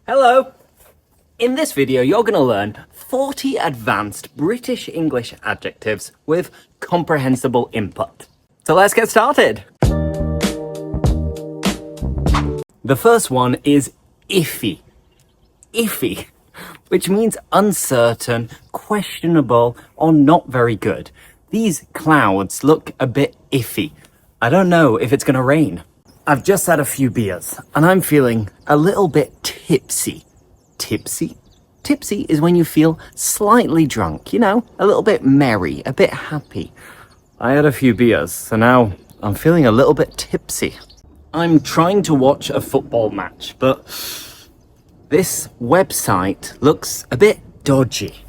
Hello! In this video, you're going to learn 40 advanced British English adjectives with comprehensible input. So let's get started! The first one is iffy. Iffy, which means uncertain, questionable, or not very good. These clouds look a bit iffy. I don't know if it's going to rain. I've just had a few beers and I'm feeling a little bit tipsy. Tipsy? Tipsy is when you feel slightly drunk, you know, a little bit merry, a bit happy. I had a few beers, so now I'm feeling a little bit tipsy. I'm trying to watch a football match, but this website looks a bit dodgy.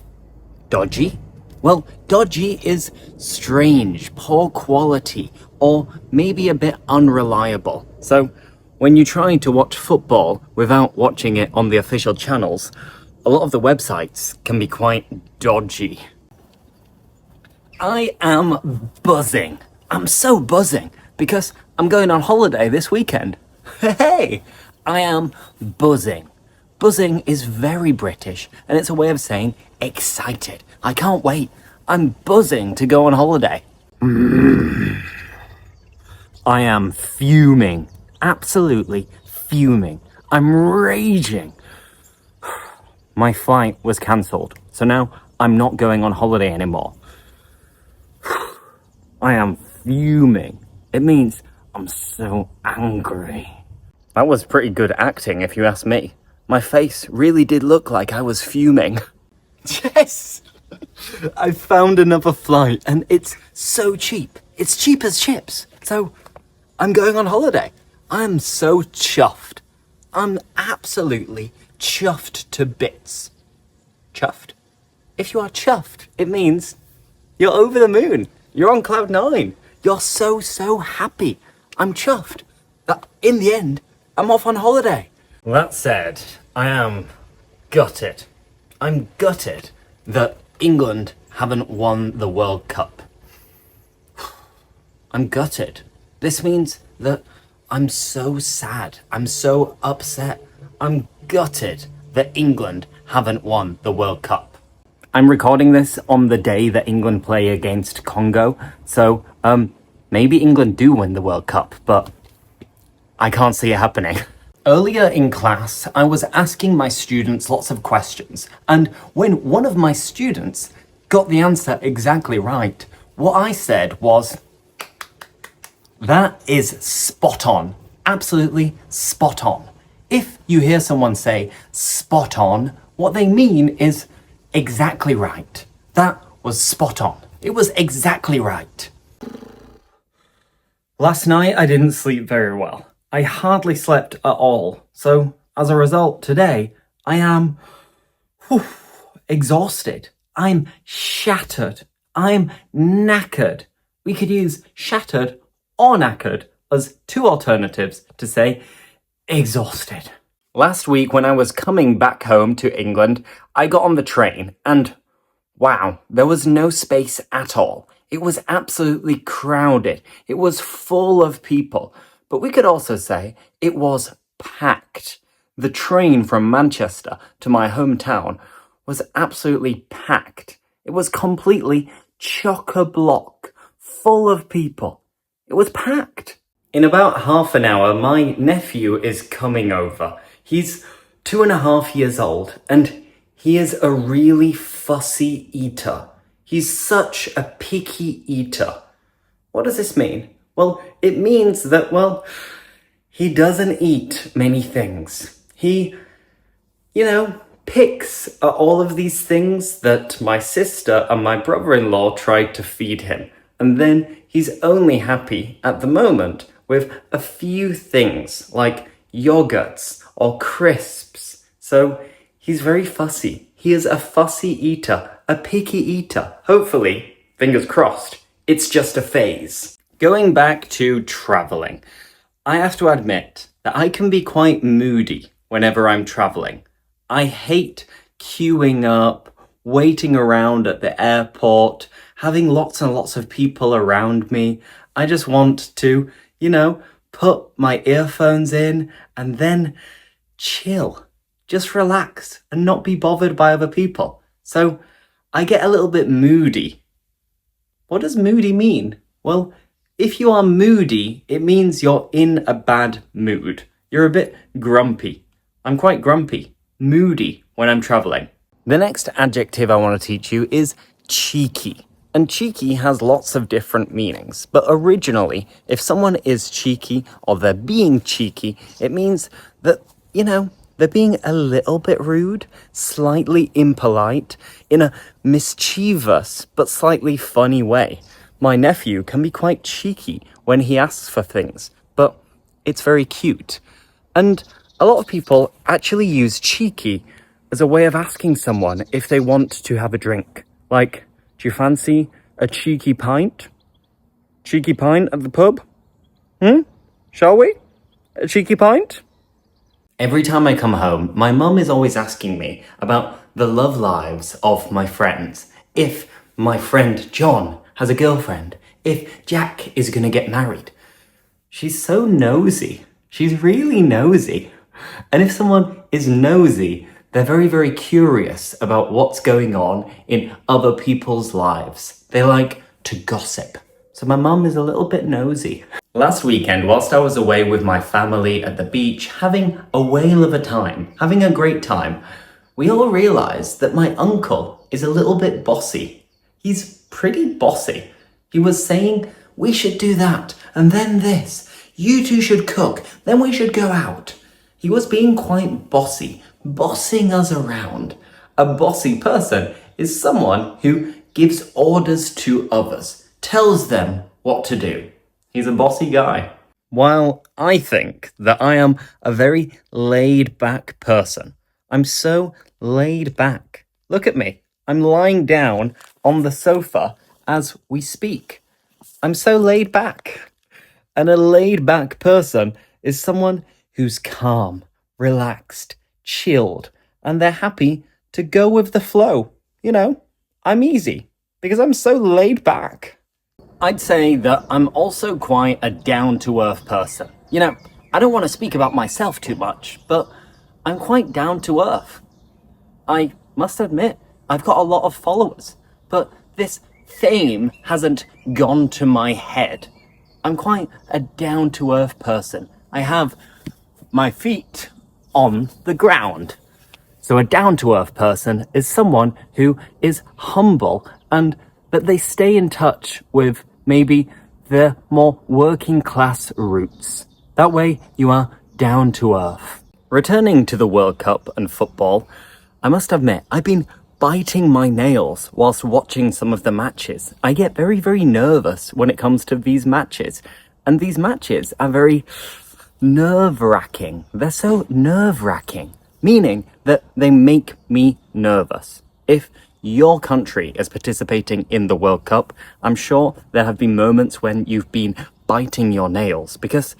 Dodgy? Well, dodgy is strange, poor quality, or maybe a bit unreliable. So when you're trying to watch football without watching it on the official channels, a lot of the websites can be quite dodgy. I am buzzing. I'm so buzzing because I'm going on holiday this weekend. Hey, I am buzzing. Buzzing is very British and it's a way of saying excited. I can't wait. I'm buzzing to go on holiday. I am fuming. Absolutely fuming. I'm raging. My flight was cancelled, so now I'm not going on holiday anymore. I am fuming. It means I'm so angry. That was pretty good acting, if you ask me. My face really did look like I was fuming. Yes! I found another flight and it's so cheap. It's cheap as chips. So I'm going on holiday. I'm so chuffed. I'm absolutely chuffed to bits. Chuffed? If you are chuffed, it means you're over the moon. You're on cloud nine. You're so happy. I'm chuffed that in the end, I'm off on holiday. That said, I am gutted. I'm gutted that England haven't won the World Cup. I'm gutted. This means that I'm so sad. I'm so upset. I'm gutted that England haven't won the World Cup. I'm recording this on the day that England play against Congo, so maybe England do win the World Cup, but I can't see it happening. Earlier in class, I was asking my students lots of questions, and when one of my students got the answer exactly right, what I said was, that is spot on. Absolutely spot on. If you hear someone say spot on, what they mean is exactly right. That was spot on. It was exactly right. Last night I didn't sleep very well. I hardly slept at all. So as a result, today I am exhausted. I'm shattered. I'm knackered. We could use shattered or knackered as two alternatives to say exhausted. Last week when I was coming back home to England, I got on the train and wow, there was no space at all. It was absolutely crowded. It was full of people. But we could also say it was packed. The train from Manchester to my hometown was absolutely packed. It was completely chock-a-block, full of people. It was packed. In about half an hour, my nephew is coming over. He's 2.5 years old and he is a really fussy eater. He's such a picky eater. What does this mean? Well, it means that, he doesn't eat many things. He, picks at all of these things that my sister and my brother-in-law tried to feed him. And then he's only happy at the moment with a few things like yogurts or crisps. So he's very fussy. He is a fussy eater, a picky eater. Hopefully, fingers crossed, it's just a phase. Going back to traveling, I have to admit that I can be quite moody whenever I'm traveling. I hate queuing up, waiting around at the airport, having lots and lots of people around me. I just want to, put my earphones in and then chill. just relax and not be bothered by other people. So I get a little bit moody. What does moody mean? Well, if you are moody, it means you're in a bad mood. You're a bit grumpy. I'm quite grumpy, moody when I'm traveling. The next adjective I want to teach you is cheeky. And cheeky has lots of different meanings. But originally, if someone is cheeky or they're being cheeky, it means that, they're being a little bit rude, slightly impolite, in a mischievous but slightly funny way. My nephew can be quite cheeky when he asks for things, but it's very cute. And a lot of people actually use cheeky as a way of asking someone if they want to have a drink. Like, do you fancy a cheeky pint? Cheeky pint at the pub? Shall we? A cheeky pint? Every time I come home, my mum is always asking me about the love lives of my friends. If my friend John has a girlfriend. If Jack is going to get married. She's so nosy. She's really nosy. And if someone is nosy, they're very, very curious about what's going on in other people's lives. They like to gossip. So my mum is a little bit nosy. Last weekend, whilst I was away with my family at the beach, having a whale of a time, having a great time, we all realised that my uncle is a little bit bossy. He's pretty bossy. He was saying, we should do that, and then this. You two should cook, then we should go out. He was being quite bossy, bossing us around. A bossy person is someone who gives orders to others, tells them what to do. He's a bossy guy. While I think that I am a very laid-back person, I'm so laid back. Look at me. I'm lying down on the sofa as we speak. I'm so laid back. And a laid-back person is someone who's calm, relaxed, chilled, and they're happy to go with the flow. I'm easy because I'm so laid back. I'd say that I'm also quite a down-to-earth person. I don't want to speak about myself too much, but I'm quite down-to-earth. I must admit, I've got a lot of followers, but this fame hasn't gone to my head. I'm quite a down-to-earth person. I have my feet on the ground. So a down-to-earth person is someone who is humble and that they stay in touch with maybe their more working class roots. That way you are down to earth. Returning to the World Cup and football, I must admit, I've been biting my nails whilst watching some of the matches. I get very, very nervous when it comes to these matches. And these matches are very nerve-wracking. They're so nerve-wracking, meaning that they make me nervous. If your country is participating in the World Cup, I'm sure there have been moments when you've been biting your nails because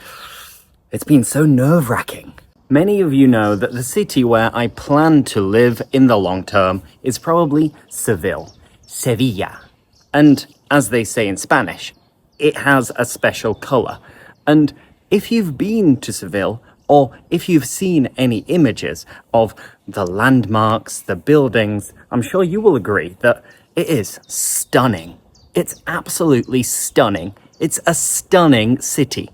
it's been so nerve-wracking. Many of you know that the city where I plan to live in the long term is probably Seville. And as they say in Spanish, it has a special colour. And if you've been to Seville, or if you've seen any images of the landmarks, the buildings, I'm sure you will agree that it is stunning. It's absolutely stunning. It's a stunning city.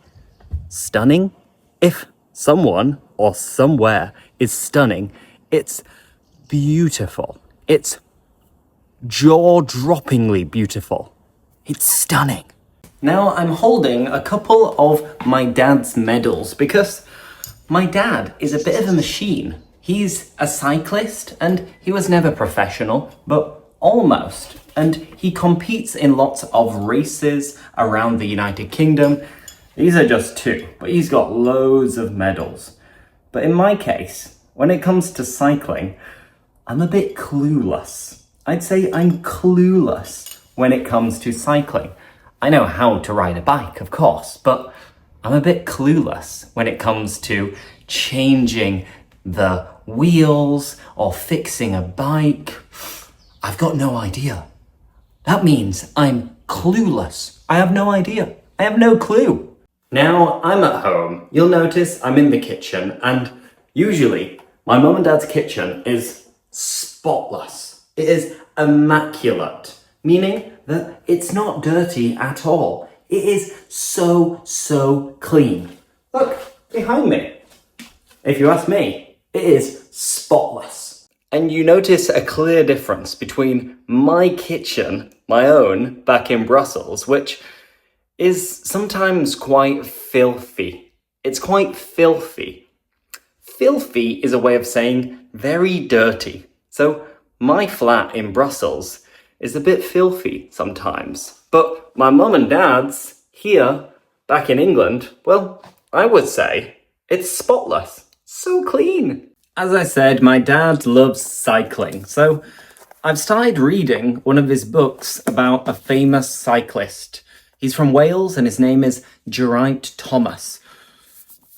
Stunning? If someone or somewhere is stunning, it's beautiful. It's jaw-droppingly beautiful. It's stunning. Now I'm holding a couple of my dad's medals because my dad is a bit of a machine. He's a cyclist and he was never professional, but almost. And he competes in lots of races around the United Kingdom. These are just two, but he's got loads of medals. But in my case, when it comes to cycling, I'm a bit clueless. I'd say I'm clueless when it comes to cycling. I know how to ride a bike, of course, but I'm a bit clueless when it comes to changing the wheels or fixing a bike. I've got no idea. That means I'm clueless. I have no idea. I have no clue. Now I'm at home. You'll notice I'm in the kitchen and usually My mum and dad's kitchen is spotless. It is immaculate, meaning that it's not dirty at all. It is so clean. Look, behind me. If you ask me, it is spotless. And you notice a clear difference between my kitchen, my own, back in Brussels, which is sometimes quite filthy. It's quite filthy. Filthy is a way of saying very dirty. So my flat in Brussels is a bit filthy sometimes. But my mum and dad's here, back in England, well, I would say it's spotless. So clean. As I said, my dad loves cycling. So I've started reading one of his books about a famous cyclist. He's from Wales and his name is Geraint Thomas.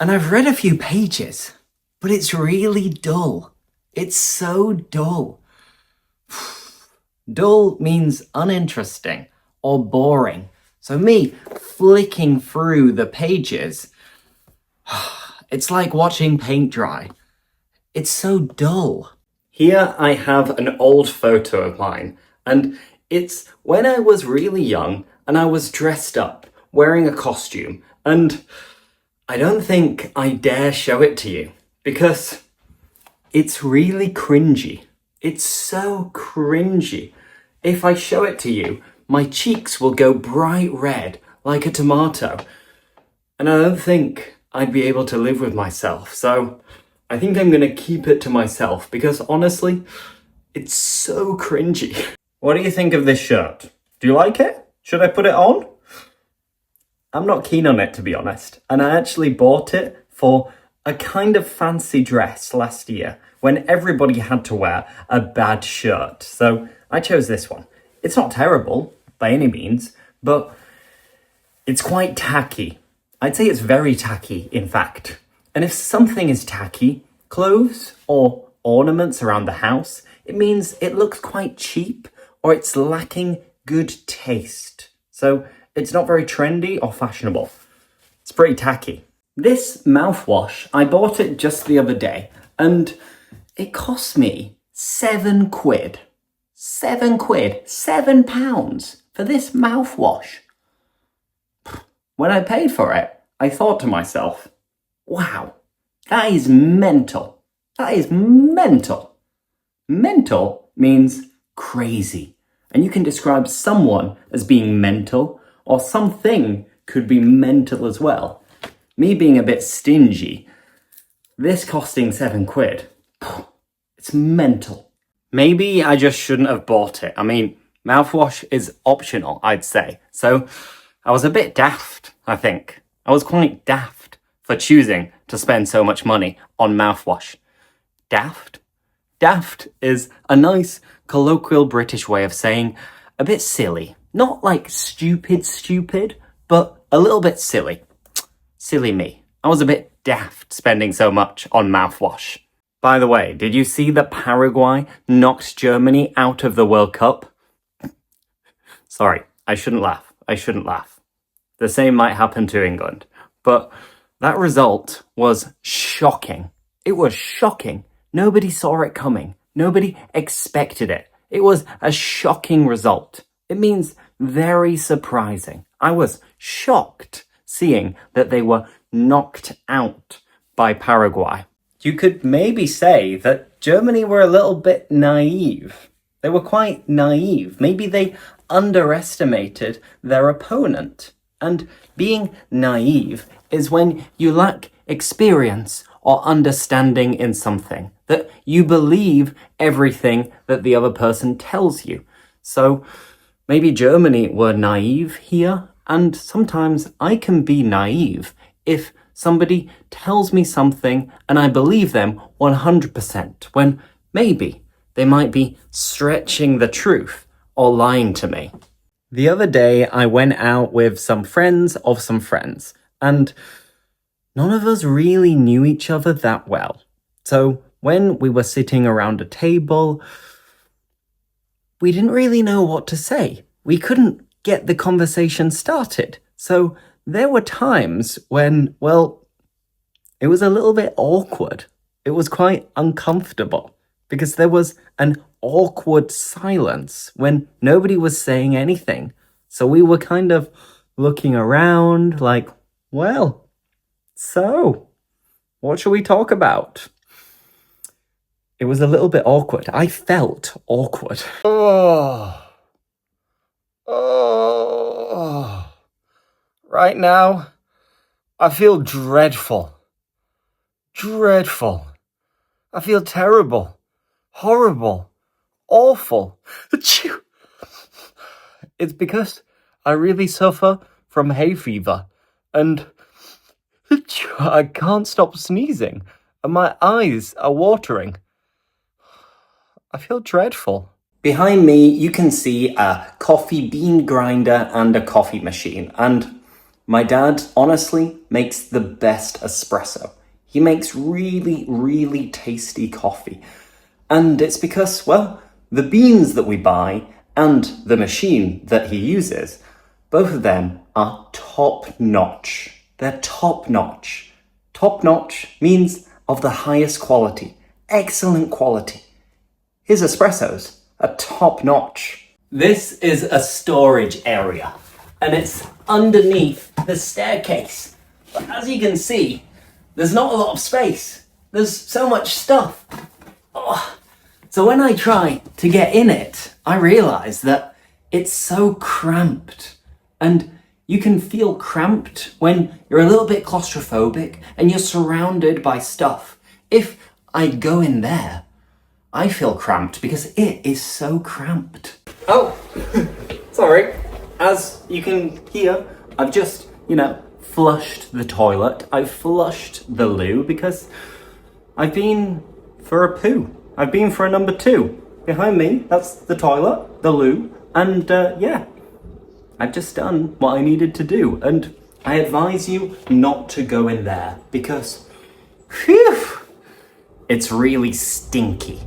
And I've read a few pages, but it's really dull. It's so dull. Dull means uninteresting or boring. So me flicking through the pages, it's like watching paint dry. It's so dull. Here I have an old photo of mine, and it's when I was really young and I was dressed up, wearing a costume, and I don't think I dare show it to you because it's really cringy. It's so cringy. If I show it to you, my cheeks will go bright red like a tomato, and I don't think I'd be able to live with myself. So I think I'm gonna keep it to myself because honestly, it's so cringy. What do you think of this shirt? Do you like it? Should I put it on? I'm not keen on it, to be honest. And I actually bought it for a kind of fancy dress last year when everybody had to wear a bad shirt. So I chose this one. It's not terrible by any means, but it's quite tacky. I'd say it's very tacky, in fact. And if something is tacky, clothes or ornaments around the house, it means it looks quite cheap or it's lacking good taste. So it's not very trendy or fashionable. It's pretty tacky. This mouthwash, I bought it just the other day and it cost me £7. £7 for this mouthwash. When I paid for it, I thought to myself, wow, that is mental. That is mental. Mental means crazy. And you can describe someone as being mental, or something could be mental as well. Me being a bit stingy, this costing £7, it's mental. Maybe I just shouldn't have bought it. I mean, mouthwash is optional, I'd say. So I was a bit daft, I think. I was quite daft for choosing to spend so much money on mouthwash. Daft? Daft is a nice colloquial British way of saying a bit silly. Not like stupid, but a little bit silly. Silly me. I was a bit daft spending so much on mouthwash. By the way, did you see that Paraguay knocked Germany out of the World Cup? Sorry, I shouldn't laugh. The same might happen to England. But that result was shocking. It was shocking. Nobody saw it coming. Nobody expected it. It was a shocking result. It means very surprising. I was shocked seeing that they were knocked out by Paraguay. You could maybe say that Germany were a little bit naive. They were quite naive. Maybe they underestimated their opponent. And being naive is when you lack experience or understanding in something, that you believe everything that the other person tells you. So maybe Germany were naive here, and sometimes I can be naive if somebody tells me something and I believe them 100%, when maybe they might be stretching the truth or lying to me. The other day I went out with some friends of some friends, and none of us really knew each other that well. So when we were sitting around a table, we didn't really know what to say. We couldn't get the conversation started. So there were times when, well, it was a little bit awkward. it was quite uncomfortable because there was an awkward silence when nobody was saying anything. So we were kind of looking around like, well, so what shall we talk about? It was a little bit awkward. I felt awkward. Right now, I feel dreadful. Dreadful. I feel terrible. Horrible. Awful. It's because I really suffer from hay fever and I can't stop sneezing and my eyes are watering. I feel dreadful. Behind me, you can see a coffee bean grinder and a coffee machine. And my dad, honestly, makes the best espresso. He makes really, really tasty coffee. And it's because, well, the beans that we buy and the machine that he uses, both of them are top-notch. They're top-notch. Top-notch means of the highest quality. Excellent quality. His espressos are top-notch. This is a storage area, and it's underneath the staircase. But as you can see, there's not a lot of space. There's so much stuff. Oh. So when I try to get in it, I realise that it's so cramped. And you can feel cramped when you're a little bit claustrophobic and you're surrounded by stuff. If I go in there, I feel cramped because it is so cramped. Oh, sorry. As you can hear, I've just, flushed the toilet. I've flushed the loo because I've been for a poo. I've been for a number 2. Behind me, that's the toilet, the loo, and I've just done what I needed to do. And I advise you not to go in there because, it's really stinky.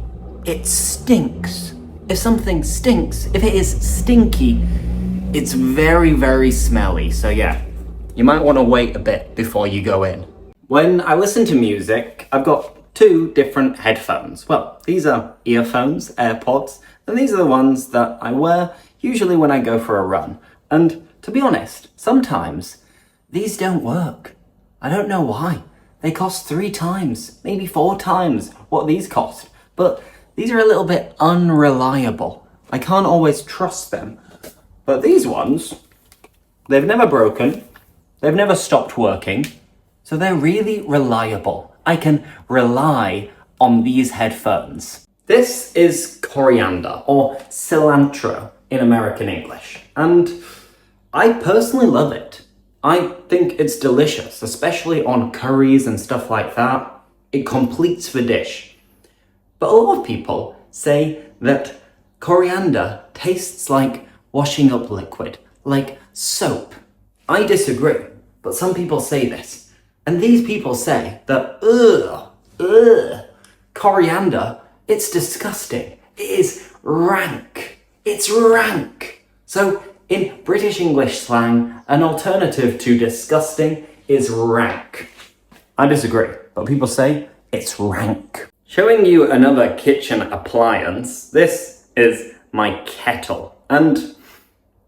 It stinks. If something stinks, if it is stinky, it's very, very smelly. So yeah, you might want to wait a bit before you go in. When I listen to music, I've got 2 different headphones. Well, these are earphones, AirPods, and these are the ones that I wear usually when I go for a run. And to be honest, sometimes these don't work. I don't know why. They cost 3 times, maybe 4 times what these cost. But these are a little bit unreliable. I can't always trust them. But these ones, they've never broken. They've never stopped working. So they're really reliable. I can rely on these headphones. This is coriander, or cilantro in American English. And I personally love it. I think it's delicious, especially on curries and stuff like that. It completes the dish. But a lot of people say that coriander tastes like washing up liquid, like soap. I disagree, but some people say this. And these people say that, coriander, it's disgusting. It is rank. It's rank. So in British English slang, an alternative to disgusting is rank. I disagree, but people say it's rank. Showing you another kitchen appliance, this is my kettle. And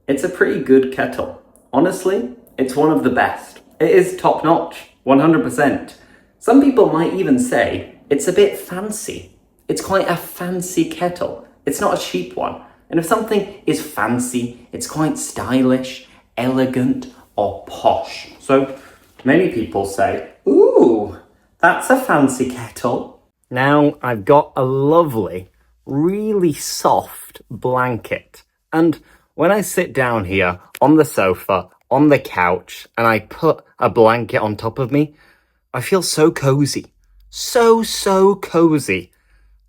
it's a pretty good kettle. Honestly, it's one of the best. It is top-notch. 100%. Some people might even say it's a bit fancy. It's quite a fancy kettle. It's not a cheap one. And if something is fancy, it's quite stylish, elegant, or posh. So many people say, ooh, that's a fancy kettle. Now I've got a lovely, really soft blanket. And when I sit down here on the sofa, on the couch, and I put a blanket on top of me, I feel so cozy. So cozy.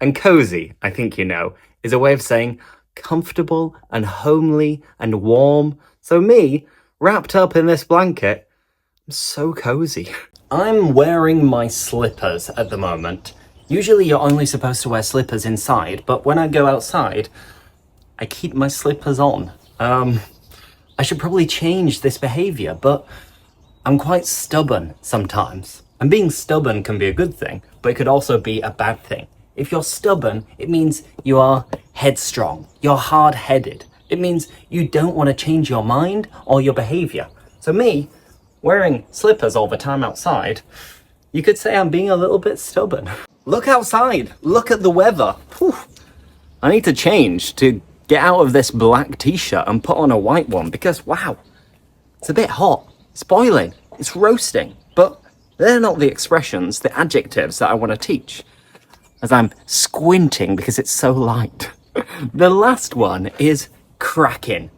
And cozy, I think you know, is a way of saying comfortable and homely and warm. So me, wrapped up in this blanket, I'm so cozy. I'm wearing my slippers at the moment. Usually you're only supposed to wear slippers inside, but when I go outside, I keep my slippers on. I should probably change this behaviour, but I'm quite stubborn sometimes. And being stubborn can be a good thing, but it could also be a bad thing. If you're stubborn, it means you are headstrong, you're hard-headed. It means you don't want to change your mind or your behavior. So me, wearing slippers all the time outside, you could say I'm being a little bit stubborn. Look outside, look at the weather. Whew. I need to change to get out of this black t-shirt and put on a white one because, wow, it's a bit hot, it's boiling, it's roasting. But they're not the expressions, the adjectives that I want to teach, as I'm squinting because it's so light. The last one is cracking.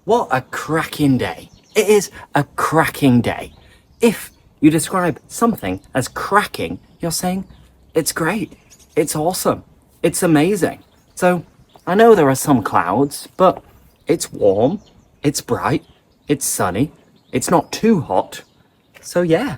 What a cracking day. It is a cracking day. If you describe something as cracking, you're saying it's great, it's awesome, it's amazing. So I know there are some clouds, but it's warm, it's bright, it's sunny, it's not too hot. So yeah,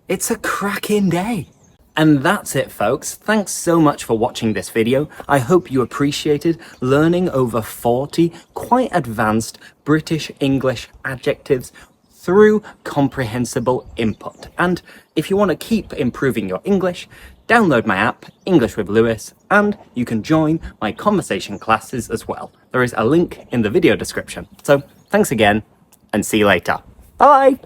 it's a cracking day. And that's it, folks. Thanks so much for watching this video. I hope you appreciated learning over 40 quite advanced British English adjectives through comprehensible input. And if you want to keep improving your English, download my app, English with Lewis, and you can join my conversation classes as well. There is a link in the video description. So thanks again, and see you later. Bye!